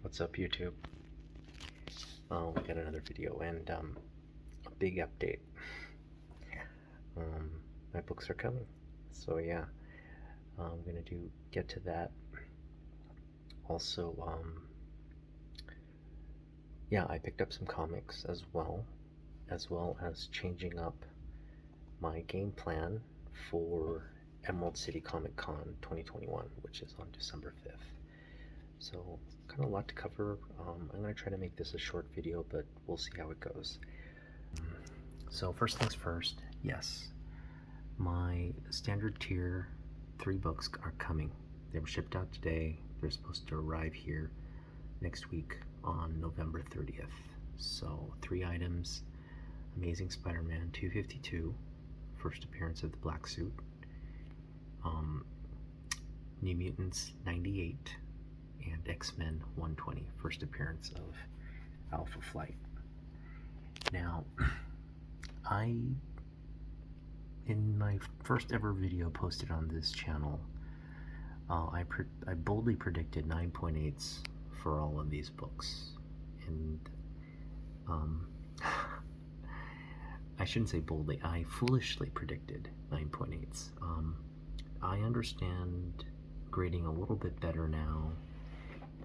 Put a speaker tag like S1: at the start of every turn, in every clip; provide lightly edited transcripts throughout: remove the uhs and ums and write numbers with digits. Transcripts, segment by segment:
S1: What's up, YouTube? We got another video and a big update. My books are coming, so yeah, I'm gonna get to that. Also, yeah, I picked up some comics as well as changing up my game plan for Emerald City Comic Con 2021, which is on December 5th. So, kind of a lot to cover. I'm going to try to make this a short video, but we'll see how it goes. So, first things first, yes, my standard tier 3 books are coming. They were shipped out today. They're supposed to arrive here next week on November 30th. So, 3 items: Amazing Spider-Man 252, first appearance of the Black Suit, New Mutants 98, and X-Men 120, first appearance of Alpha Flight. Now, in my first ever video posted on this channel, I boldly predicted 9.8s for all of these books, and I shouldn't say boldly, I foolishly predicted 9.8s. I understand grading a little bit better now,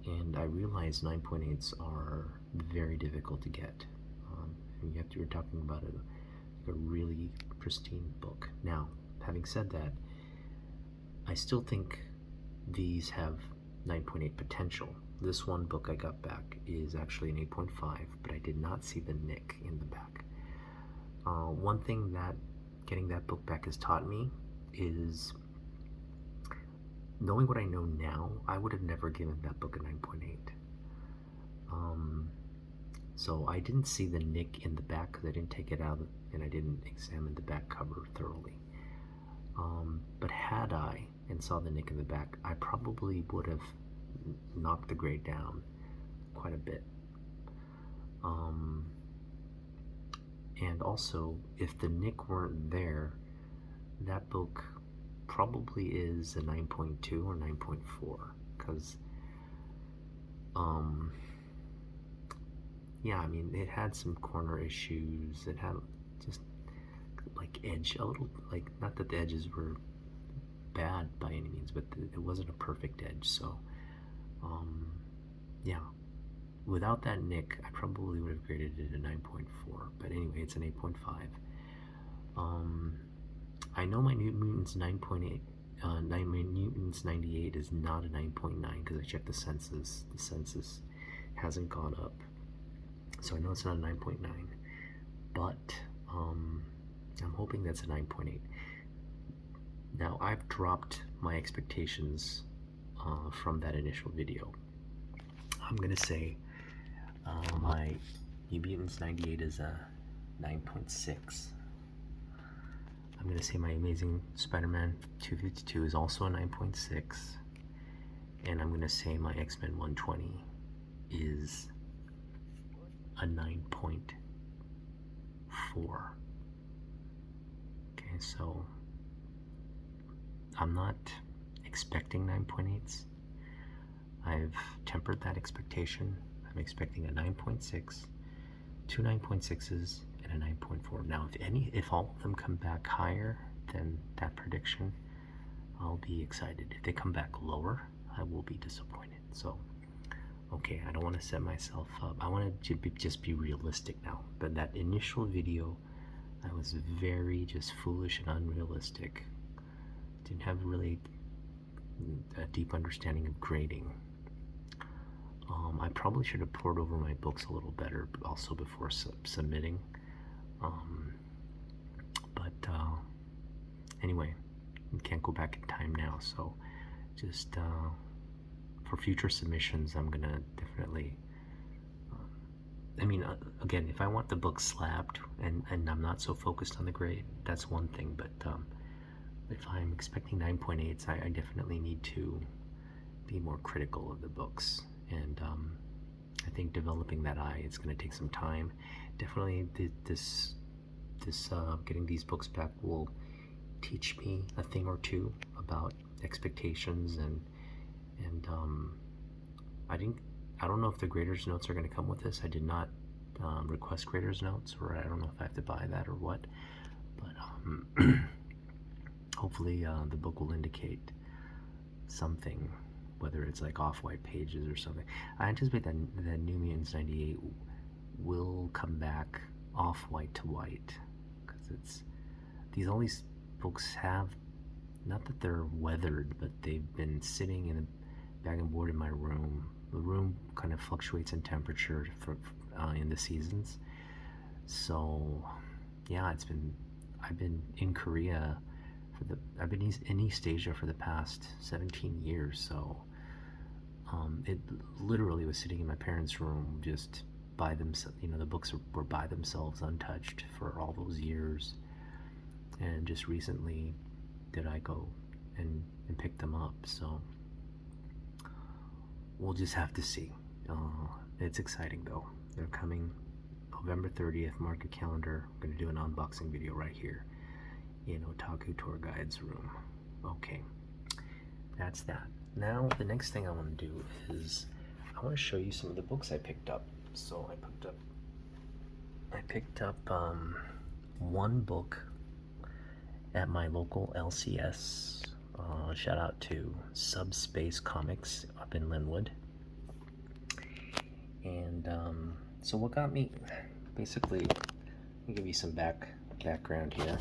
S1: and I realize 9.8s are very difficult to get. And you're talking about a really pristine book. Now, having said that, I still think these have 9.8 potential. This one book I got back is actually an 8.5, but I did not see the nick in the back. One thing that getting that book back has taught me is, knowing what I know now, I would have never given that book a 9.8. So I didn't see the nick in the back because I didn't take it out and I didn't examine the back cover thoroughly. But had I and saw the nick in the back, I probably would have knocked the grade down quite a bit. And also, if the nick weren't there, that book probably is a 9.2 or 9.4, because yeah, I mean, it had some corner issues. It had just like edge, a little, like, not that the edges were bad by any means, but it wasn't a perfect edge. So yeah, without that nick, I probably would have graded it a 9.4, but anyway, it's an 8.5. I know my New Mutants 9.8, my Mutants 98 is not a 9.9 because I checked the census. The census hasn't gone up, so I know it's not a 9.9. But I'm hoping that's a 9.8. Now, I've dropped my expectations from that initial video. I'm gonna say my New Mutants 98 is a 9.6. I'm going to say my Amazing Spider-Man 252 is also a 9.6, and I'm going to say my X-Men 120 is a 9.4. Okay, so I'm not expecting 9.8s. I've tempered that expectation. I'm expecting a 9.6, 2 9.6s, and a 9.4. Now, if all of them come back higher than that prediction, I'll be excited. If they come back lower, I will be disappointed. So, okay, I don't want to set myself up. I want to just be realistic now. But that initial video, I was very just foolish and unrealistic. Didn't have really a deep understanding of grading. I probably should have poured over my books a little better, also before submitting. But anyway, we can't go back in time now, so just for future submissions, I'm gonna definitely, I mean, again, if I want the book slabbed and I'm not so focused on the grade, that's one thing, but if I'm expecting 9.8s, I definitely need to be more critical of the books, and I think developing that eye, it's going to take some time. Definitely getting these books back will teach me a thing or two about expectations, and I didn't I don't know if the grader's notes are going to come with this. I did not request grader's notes, or I don't know if I have to buy that or what. But hopefully the book will indicate something, whether it's like off-white pages or something. I anticipate that New Mutants 98 will come back off-white to white, because all these books have, not that they're weathered, but they've been sitting in a bag and board in my room. The room kind of fluctuates in temperature in the seasons. So yeah, I've been in Korea I've been in East Asia for the past 17 years. So it literally was sitting in my parents' room just by themselves. The books were by themselves, untouched for all those years. And just recently did I go and pick them up. So we'll just have to see. It's exciting though. They're coming November 30th. Mark your calendar. I'm going to do an unboxing video right here in Otaku Tour Guide's room. Okay, that's that. Now the next thing I want to do is I want to show you some of the books I picked up. So I picked up one book at my local LCS. Shout out to Subspace Comics up in Linwood. And so what got me, basically, let me give you some background here.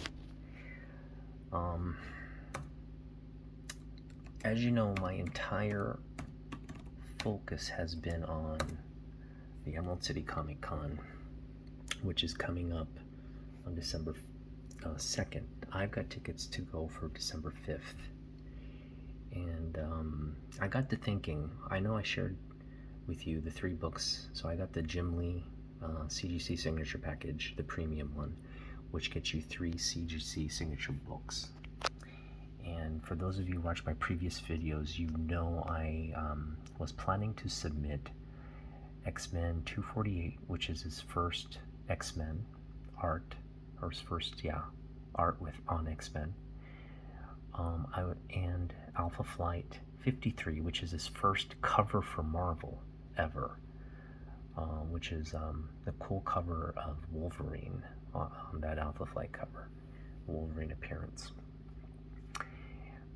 S1: As you know, my entire focus has been on the Emerald City Comic Con, which is coming up on December 2nd. I've got tickets to go for December 5th. And I got to thinking, I know I shared with you the 3 books. So I got the Jim Lee CGC signature package, the premium one, which gets you 3 CGC signature books. And for those of you who watched my previous videos, you know I was planning to submit X-Men 248, which is his first X-Men art, or his first, art on X-Men. And Alpha Flight 53, which is his first cover for Marvel ever, which is the cool cover of Wolverine on that Alpha Flight cover, Wolverine appearance.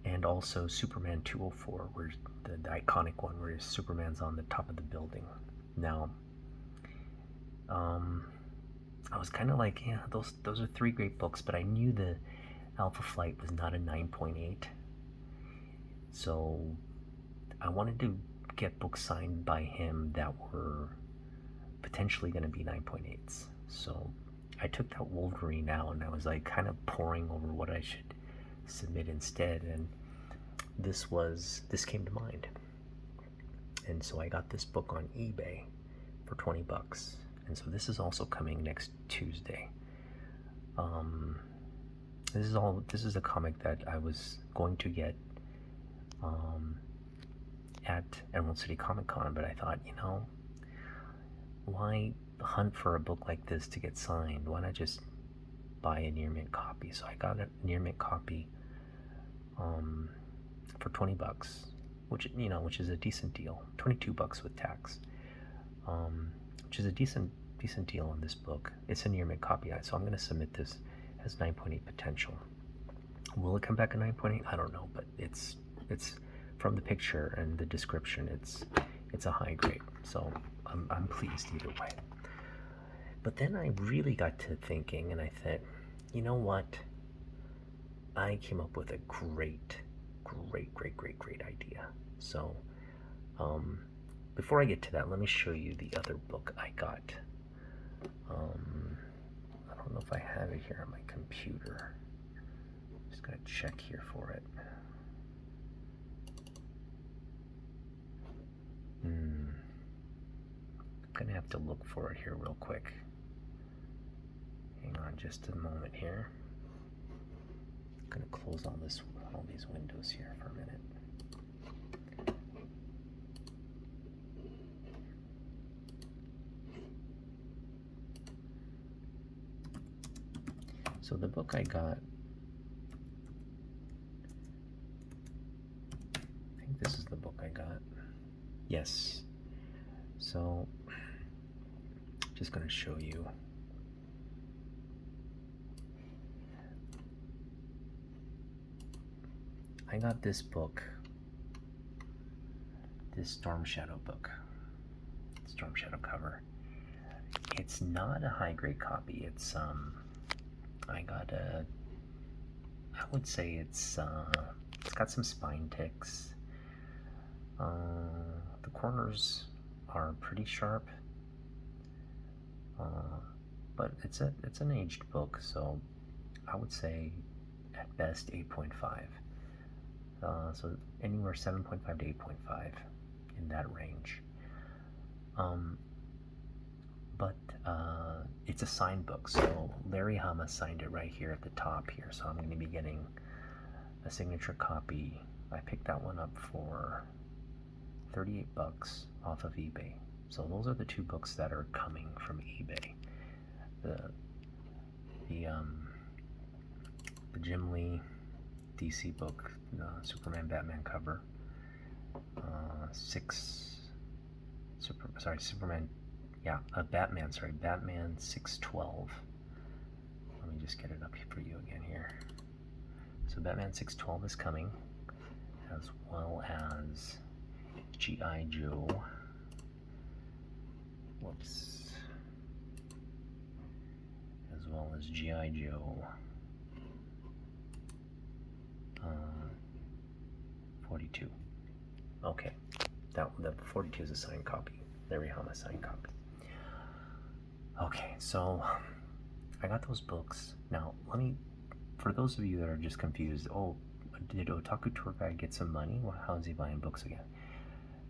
S1: And also Superman 204, where the iconic one where Superman's on the top of the building. Now, I was kind of like, yeah, those are 3 great books, but I knew the Alpha Flight was not a 9.8, so I wanted to get books signed by him that were potentially going to be 9.8s. So I took that Wolverine out, and I was like kind of poring over what I should submit instead, and this came to mind. And so I got this book on eBay for $20, and so this is also coming next Tuesday. This is a comic that I was going to get at Emerald City Comic Con, but I thought, why hunt for a book like this to get signed? Why not just buy a near mint copy? So I got a near mint copy for $20, which is a decent deal. $22 with tax, which is a decent deal on this book. It's a near mint copy, so I'm going to submit this as 9.8 potential. Will it come back at 9.8? I don't know, but it's from the picture and the description, it's a high grade. So I'm pleased either way. But then I really got to thinking, and I thought, you know what? I came up with a great idea. So before I get to that, let me show you the other book I got. I don't know if I have it here on my computer. Just gotta check here for it. I'm gonna have to look for it here real quick. Hang on just a moment here. I'm gonna close all these windows here for a minute. So the book I got, I think this is the book I got. Yes, So, just going to show you. I got this book, this Storm Shadow book, Storm Shadow cover. It's not a high grade copy. It's I would say it's got some spine ticks. The corners are pretty sharp, but it's an aged book, so I would say at best 8.5. So anywhere 7.5 to 8.5 in that range. But it's a signed book, so Larry Hama signed it right here at the top here, so I'm going to be getting a signature copy. I picked that one up for $38 off of eBay. So those are the two books that are coming from eBay. The Jim Lee DC book, Superman Batman cover, Batman 612. Let me just get it up for you again here. So Batman 612 is coming, as well as G.I. Joe. As well as G.I. Joe 42. Okay, the 42 is a signed copy. Larry Hama signed copy. Okay, so I got those books. Now, for those of you that are just confused, did Otaku Tour Guide get some money? Well, how is he buying books again?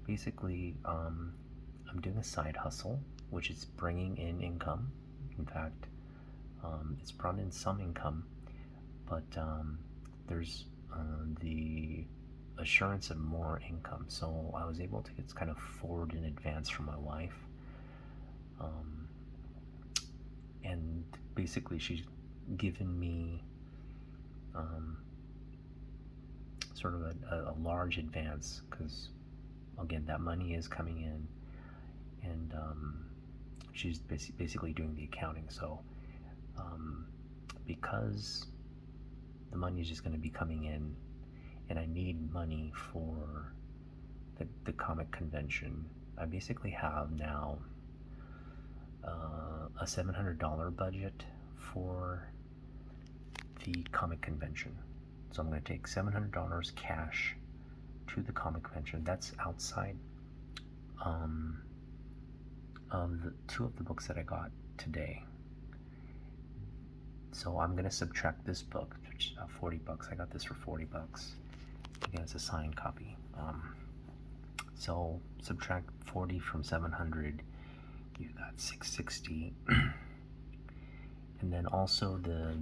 S1: Basically, I'm doing a side hustle, which is bringing in income. In fact, it's brought in some income, but there's the assurance of more income. So I was able to get kind of forward in advance from my wife. And basically she's given me sort of a large advance, because again, that money is coming in, and she's basically doing the accounting. So because the money is just going to be coming in, and I need money for the comic convention, I basically have now a $700 budget for the comic convention. So I'm going to take $700 cash to the comic convention. That's outside of the two of the books that I got today. So I'm going to subtract this book, which is $40. I got this for $40. Again, it's a signed copy. So subtract 40 from 700, you got 660. And then also the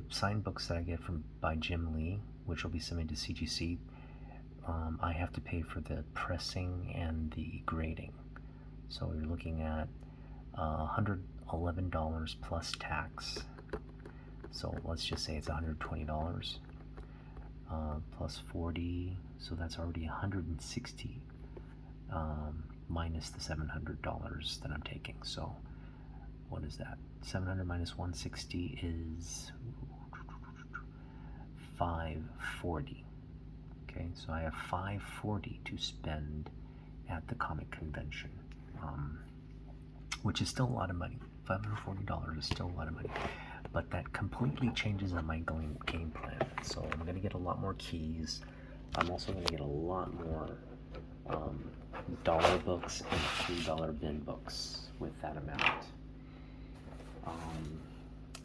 S1: signed books that I get by Jim Lee, which will be submitted to CGC, I have to pay for the pressing and the grading. So you're looking at $111 plus tax. So let's just say it's $120 plus 40, so that's already $160 minus the $700 that I'm taking. So what is that? 700 minus 160 is 540. Okay, so I have 540 to spend at the comic convention, which is still a lot of money. $540 is still a lot of money, but that completely changes on my game plan. So I'm going to get a lot more keys. I'm also going to get a lot more dollar books and $3 bin books with that amount.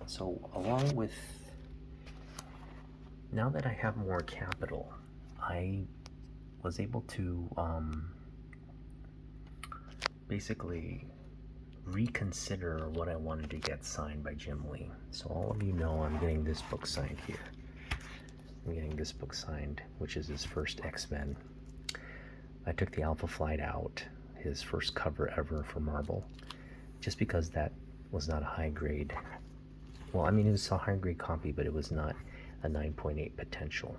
S1: So along with, now that I have more capital, I was able to basically reconsider what I wanted to get signed by Jim Lee. So all of you know I'm getting this book signed here. I'm getting this book signed, which is his first X-Men. I took the Alpha Flight out, his first cover ever for Marvel, just because that was not a high grade. Well, I mean, it was a high grade copy, but it was not a 9.8 potential.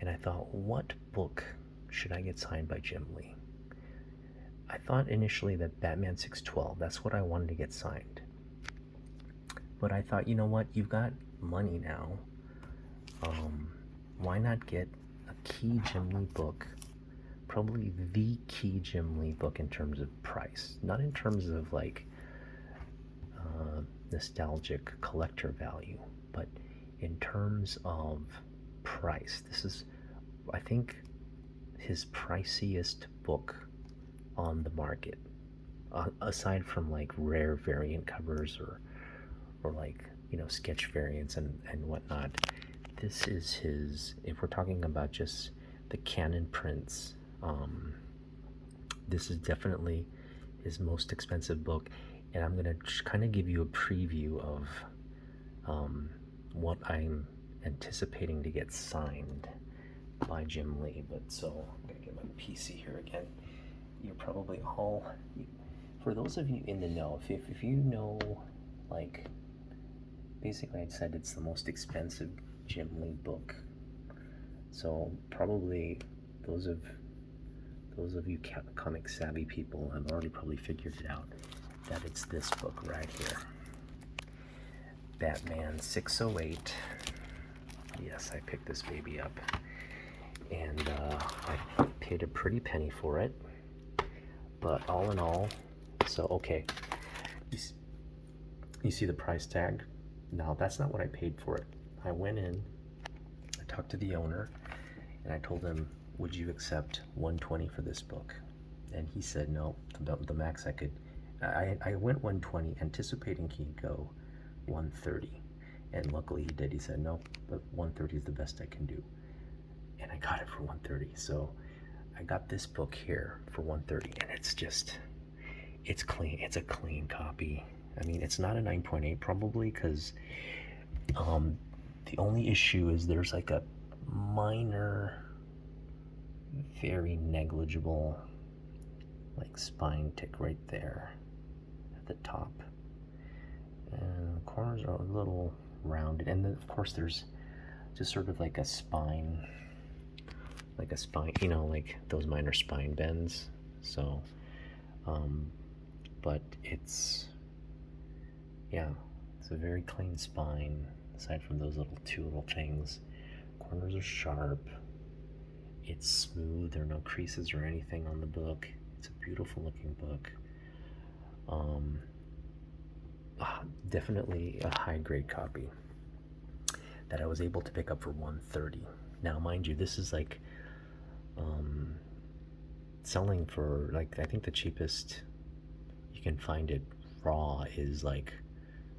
S1: And I thought, what book should I get signed by Jim Lee? I thought initially that Batman 612, that's what I wanted to get signed. But I thought, you know what, you've got money now. Why not get a key Jim Lee book? Probably the key Jim Lee book in terms of price, not in terms of like nostalgic collector value, but in terms of price. This is, I think, his priciest book on the market, aside from like rare variant covers or like, you know, sketch variants and whatnot. This is his, if we're talking about just the canon prints, this is definitely his most expensive book. And I'm gonna kind of give you a preview of what I'm anticipating to get signed by Jim Lee. But so I'm gonna get my PC here again. You're probably all, for those of you in the know, if you know, like, basically I said it's the most expensive Jim Lee book. So probably those of you comic savvy people have already probably figured it out, that it's this book right here, Batman 608. Yes, I picked this baby up, and I paid a pretty penny for it. But all in all, so okay, you see the price tag? No, that's not what I paid for it. I went in, I talked to the owner, and I told him, would you accept $120 for this book? And he said no, the max I could. I went $120 anticipating he'd go $130, and luckily he did. He said no, but $130 is the best I can do, and I got it for $130. So I got this book here for $130, and it's just, it's clean. It's a clean copy. I mean, it's not a 9.8 probably, because the only issue is there's like a minor, very negligible, like spine tick right there at the top, and the corners are a little rounded, and then of course there's just sort of like a spine, you know, like those minor spine bends. So but it's, yeah, it's a very clean spine aside from those two little things. Corners are sharp, it's smooth, there are no creases or anything on the book. It's a beautiful looking book. Definitely a high grade copy that I was able to pick up for $130. Now mind you, this is like selling for, like, I think the cheapest you can find it raw is like,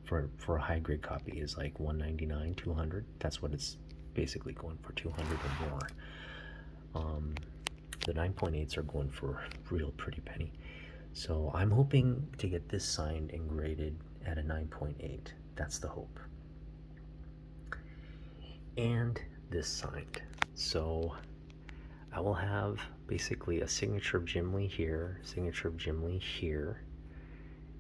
S1: for a high grade copy is like $199, $200. That's what it's basically going for, $200 or more. The 9.8s are going for real pretty penny. So I'm hoping to get this signed and graded at a 9.8. That's the hope. And this signed. So I will have basically a signature of Jim Lee here, signature of Jim Lee here,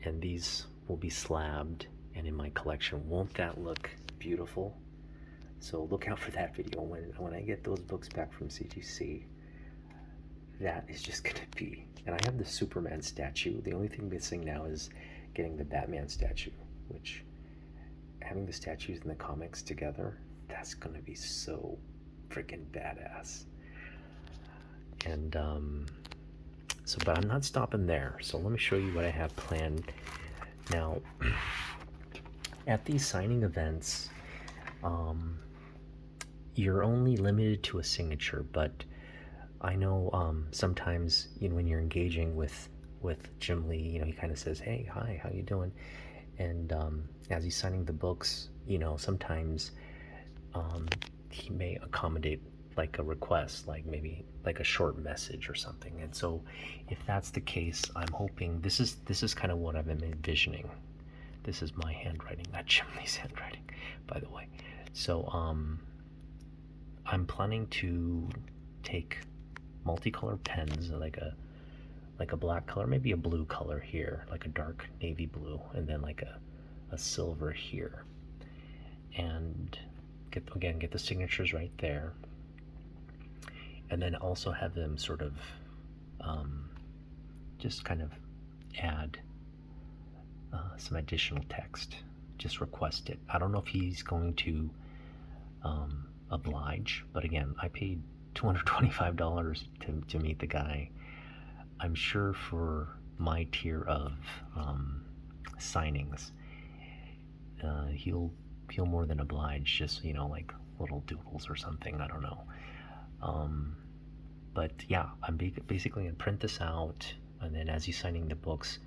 S1: and these will be slabbed and in my collection. Won't that look beautiful? So look out for that video when I get those books back from CGC. That is just gonna be, and I have the Superman statue. The only thing missing now is getting the Batman statue, which, having the statues and the comics together, that's gonna be so freaking badass. And so, but I'm not stopping there. So let me show you what I have planned. Now, at these signing events, you're only limited to a signature, but I know sometimes, you know, when you're engaging with Jim Lee, you know, he kind of says, hey, hi, how you doing? And as he's signing the books, you know, sometimes he may accommodate like a request, like maybe like a short message or something. And so if that's the case, I'm hoping, this is kind of what I've been envisioning. This is my handwriting, not Jim Lee's handwriting, by the way. So I'm planning to take multicolored pens, like a black color, maybe a blue color here, like a dark navy blue, and then like a silver here, and get the signatures right there. and then also have them sort of just kind of add some additional text. Just request it. I don't know if he's going to oblige, but again, I paid $225 to meet the guy. I'm sure for my tier of signings, he'll more than oblige. Just like little doodles or something. I don't know. But yeah, I'm basically gonna print this out, and then as he's signing the books,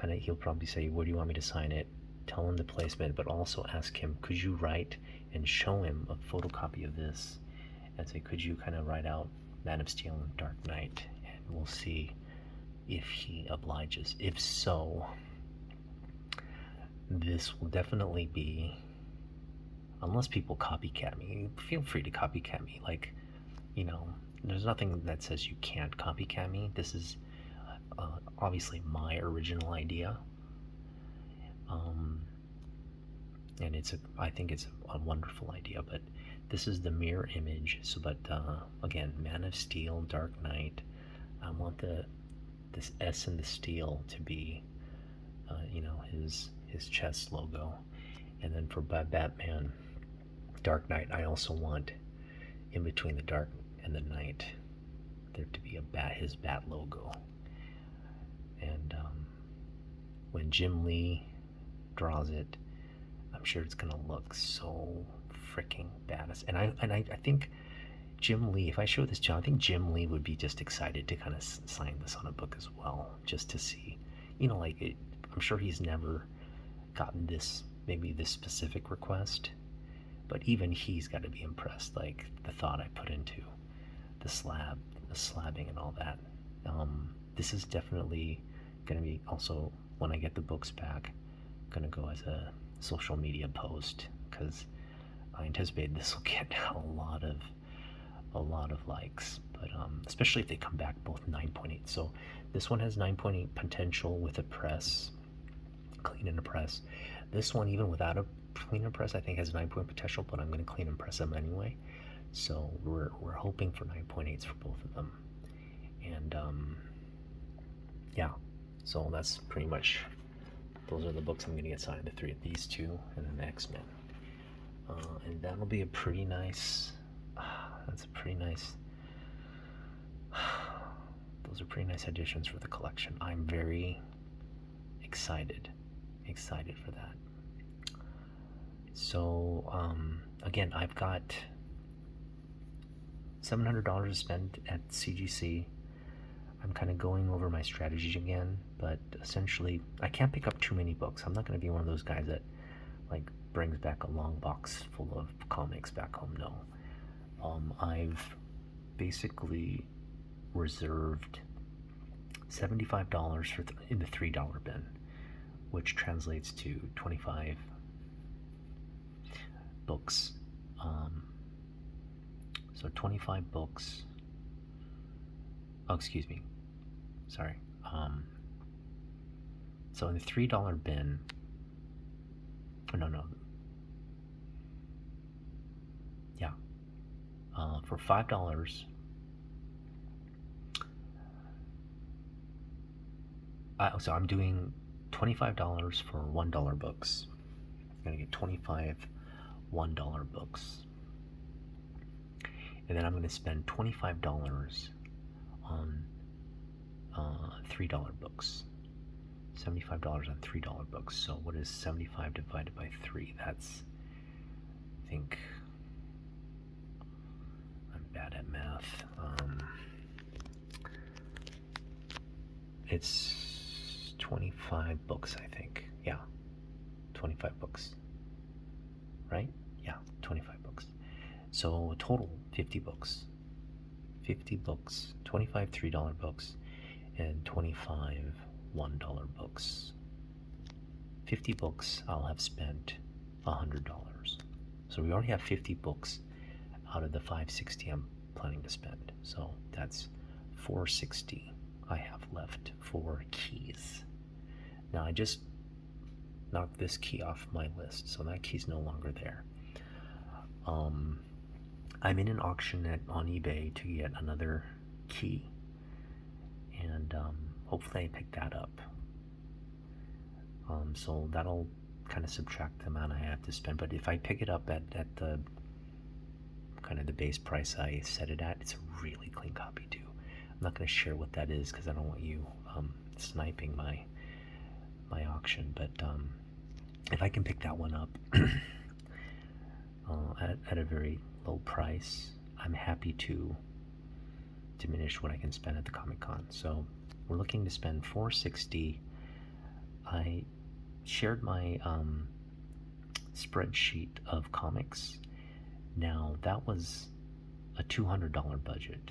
S1: he'll probably say, "Where do you want me to sign it?" Tell him the placement, but also ask him, "Could you write," and show him a photocopy of this, and say, "Could you kind of write out Man of Steel and Dark Knight?" And we'll see if he obliges. If so, this will definitely be, unless people copycat me, feel free to copycat me. There's nothing that says you can't copycat me. This is obviously my original idea. And I think it's a wonderful idea, but this is the mirror image. So, but again, Man of Steel, Dark Knight. I want this S in the steel to be, his chest logo, and then for Batman, Dark Knight, I also want in between the dark and the night there to be his bat logo. And when Jim Lee draws it, I'm sure it's gonna look so freaking badass. And I think Jim Lee, if I show this to him, I think Jim Lee would be just excited to kind of sign this on a book as well, just to see, I'm sure he's never gotten this specific request, but even he's got to be impressed, like the thought I put into the slabbing and all that. This is definitely going to be also, when I get the books back, going to go as a social media post, because I anticipate this will get a lot of likes, but especially if they come back both 9.8. So this one has 9.8 potential with a press, clean and a press. This one, even without a clean and press, I think has 9.0 potential, but I'm going to clean and press them anyway. So we're hoping for 9.8s for both of them. And yeah, so that's pretty much, those are the books I'm going to get signed, the three of these two, and then the X-Men. And that'll be a pretty nice, those are pretty nice additions for the collection. I'm very excited for that. So again, I've got $700 to spend at CGC. I'm kind of going over my strategy again, but essentially I can't pick up too many books. I'm not going to be one of those guys that brings back a long box full of comics back home. No. I've basically reserved $75 in the $3 bin, which translates to 25 books. So 25 books. Oh, excuse me. Sorry. So in the $3 bin. No. Yeah. For $5. So I'm doing $25 for $1 books. I'm gonna get 25 $1 books, and then I'm gonna spend $25 on $3 books. $75 on $3 books. So what is 75 divided by 3? That's, I think, I'm bad at math. It's 25 books, I think. Yeah, 25 books. Right? Yeah, 25 books. So total 50 books. 50 books, 25 $3 books, and 25 $1 books. 50 books, I'll have spent $100. So we already have 50 books out of the 560 I'm planning to spend. So that's 460 I have left for keys. Now I just knocked this key off my list, so that key's no longer there. I'm in an auction on eBay to get another key, and hopefully I pick that up. So that'll kind of subtract the amount I have to spend. But if I pick it up at the kind of the base price I set it at, it's a really clean copy too. I'm not going to share what that is because I don't want you sniping my auction. But if I can pick that one up at a very low price, I'm happy to diminish what I can spend at the Comic-Con. So we're looking to spend $460. I shared my spreadsheet of comics. Now that was a $200 budget.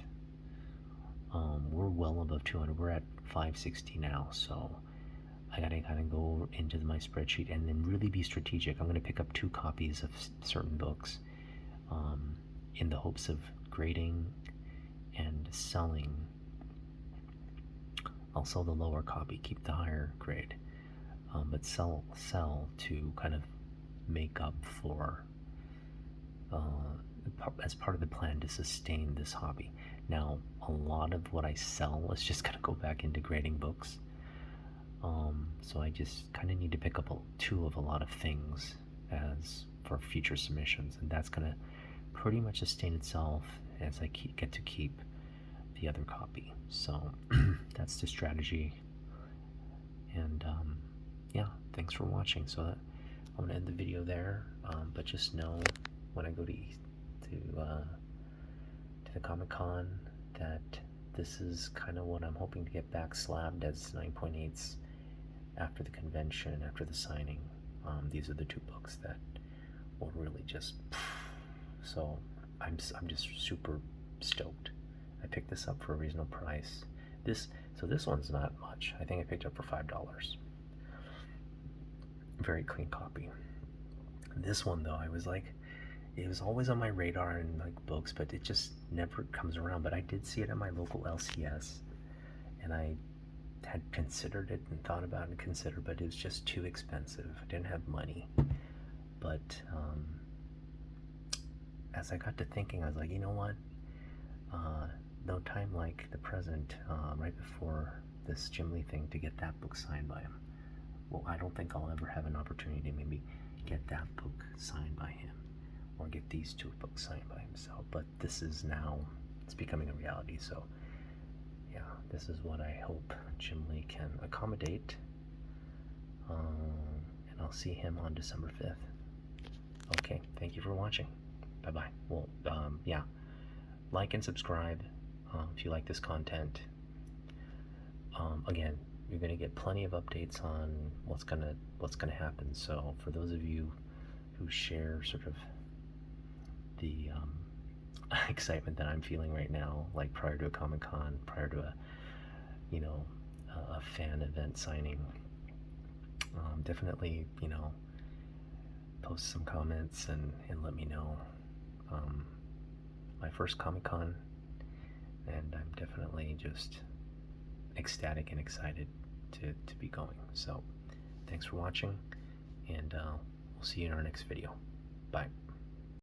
S1: We're well above 200. We're at 560 now, so I gotta kind of go into my spreadsheet and then really be strategic. I'm gonna pick up 2 copies of certain books in the hopes of grading and selling. I'll sell the lower copy, keep the higher grade, but sell to kind of make up for as part of the plan to sustain this hobby. Now, a lot of what I sell is just gonna go back into grading books. So I just kind of need to pick up 2 of a lot of things as for future submissions, and that's gonna pretty much sustain itself as I get to keep the other copy. So that's the strategy. And yeah, thanks for watching. So I'm gonna end the video there. But just know when I go to the Comic-Con that this is kind of what I'm hoping to get back slabbed as 9.8s after the convention, after the signing. These are the 2 books that will really just. So I'm just super stoked. I picked this up for a reasonable price. This one's not much. I think I picked it up for $5. Very clean copy. This one though, I was like, it was always on my radar in like books, but it just never comes around. But I did see it at my local LCS, and I had considered it and thought about it but it was just too expensive. I didn't have money. But as I got to thinking, I was like, you know what? No time like the present, right before this Jim Lee thing, to get that book signed by him. Well, I don't think I'll ever have an opportunity to maybe get that book signed by him, or get these 2 books signed by himself. But this is now, it's becoming a reality. So yeah, this is what I hope Jim Lee can accommodate. And I'll see him on December 5th. Okay, thank you for watching. Bye-bye. Well, yeah, like and subscribe if you like this content. Again, you're gonna get plenty of updates on what's gonna happen. So for those of you who share sort of the excitement that I'm feeling right now, like prior to a Comic-Con, prior to a fan event signing, definitely post some comments and let me know. My first Comic-Con, and I'm definitely just ecstatic and excited to be going. So thanks for watching, and we'll see you in our next video. Bye.